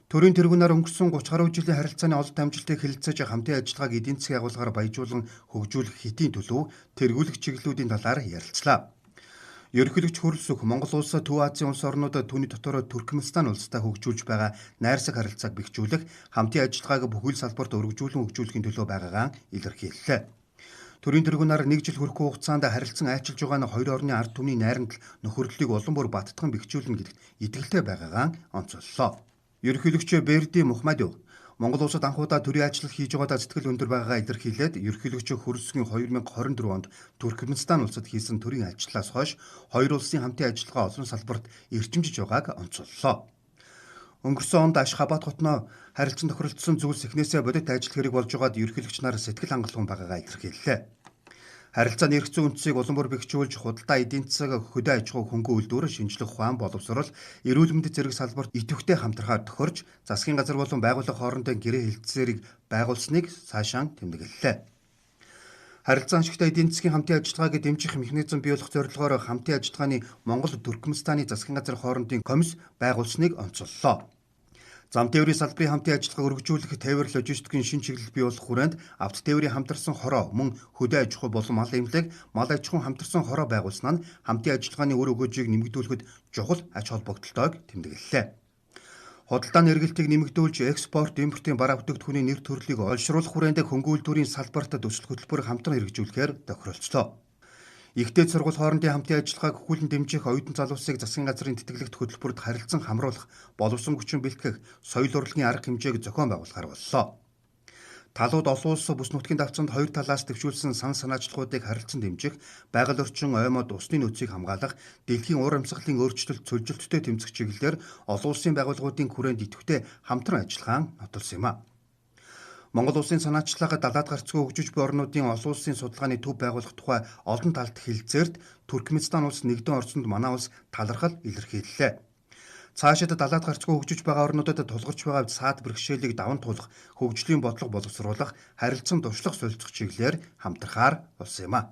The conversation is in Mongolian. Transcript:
Төрийн тэргүүнээр өнгөрсөн 30 гаруй жилийн харилцааны олд амжилтыг хэлэлцэж хамтын ажиллагааг эдийн засгийн агуулгаар баяжуулан хөгжүүлэх хэдийн төлөв тэргүүлэх чиглэлүүдийн талаар ярилцлаа. Ерөнхийлөгч Хөрөлс өх Монгол улс Төв Азийн улс орнуудад түүний дотор Туркменстан улстай хөгжүүлж байгаа найрсаг харилцааг бэхжүүлэх хамтын ажиллагааг бүхэл салбарт өргөжүүлэн хөгжүүлэхийн төлөө байгаагаа илэрхийллээ. Төрийн тэргүүнээр 1 жил хүрэхгүй хугацаанд харилцан айчилж байгаа нь хоёр орны ард түмний найрамдал нөхөрлөлийг улам бүр баттган бэхжүүлнэ гэдэгт итгэлтэй байгаагаа онцоллоо. Ерөнхийлөгч Берди Мухаммадов Монгол улсад анхудаа төрийн ажиллах хийж байгаадаа сэтгэл өндөр байгаагаа илэрхийлээд ерөнхийлөгч Хөрөлсгийн 2022 онд Туркменстан улсад хийсэн төрийн ажиллалаас хойш хоёр улсын хамтын ажиллагаа олон салбарт эрчимжиж байгааг онцоллоо. Өнгөрсөн онд Ашхабад хотноо харилцан тохиролцсон зүйлс эхнээсээ бодит ажил хэрэг болж байгаад ерөнхийлөгч нар сэтгэл хангалуун байгаагаа илэрхийллээ. Харилцааны эрх зүйн үндсийг улам бүр бэхжүүлж худалдаа эдийн засаг хөдөө аж ахуй хөнгөн үйлдвэр шинжлэх ухаан боловсрол эрүүл мэндийн зэрэг салбарт идэвхтэй хамтрахаар тохирч засгийн газар болон байгууллага хоорондын гэрээ хэлтсээрийг байгуулсныг цаашаа тэмдэглэлээ. Харилцан ашигтай эдийн засгийн хамтын ажиллагааг дэмжих механизм бий болох зорилгоор хамтын ажиллагааны Монгол Туркменстаны засгийн газар хоорондын комисс байгуулсныг онцоллоо. Зам тээврийн салбарын хамтын ажиллагааг өргөжүүлэх тээвэр логистикийн шин чиглэл бий болох хүрээнд авто тээврийн хамтарсан хороо мөн хөдөө аж ахуй болон мал эмнэлэг мал аж ахуйн хамтарсан хороо байгуулсан нь хамтын ажиллагааны үр өгөөжийг нэмэгдүүлэхэд чухал ач холбогдолтойг тэмдэглэлээ. Худалдааны эргэлтийг нэмэгдүүлж экспорт, импортын бараа бүтээгдэхүүний нэр төрлийг олшруулах хүрээнд хөнгөн үйлдвэрийн салбарт төсөл хөтөлбөр хамтран хэрэгжүүлэхээр тохиролцлоо. Ихтэй сургууль хоорондын хамтын ажиллагааг хүлэн дэмжих оюутан залуусыг засгийн газрын тэтгэлэгт хөтөлбөрт харилцан хамруулах, боловсон хүчин бэлтгэх, соёл урлагийн арга хэмжээг зохион байгуулахар боллоо. Талууд олон улс бүс нутгийн давцанд хоёр талаас дэвшүүлсэн сан санаачлалуудыг харилцан дэмжих, байгаль орчин оймод усны нөөцийг хамгаалах, дэлхийн уур амьсгалын өөрчлөлт цөлжилттэй тэмцэх чиглэлээр олон улсын байгууллагуудын хүрээнд идэвхтэй хамтран ажиллагаан нотолсон юм а. Монгол улсын санаачлалаа далаад гарцгүй хөгжиж буй орнуудын олон улсын судалгааны төв байгуулах тухай олон талт хэлэлцээрт Туркменстан улс нэгдэн орчинд манай улс талархал илэрхийллээ. Цаашид далаад гарцгүй хөгжиж байгаа орнуудад тулгарч байгаа саад бэрхшээлийг даван туулах, хөгжлийн бодлого боловсруулах, харилцан туршлах солилцох чиглэлээр хамтрахаар болсон юм а.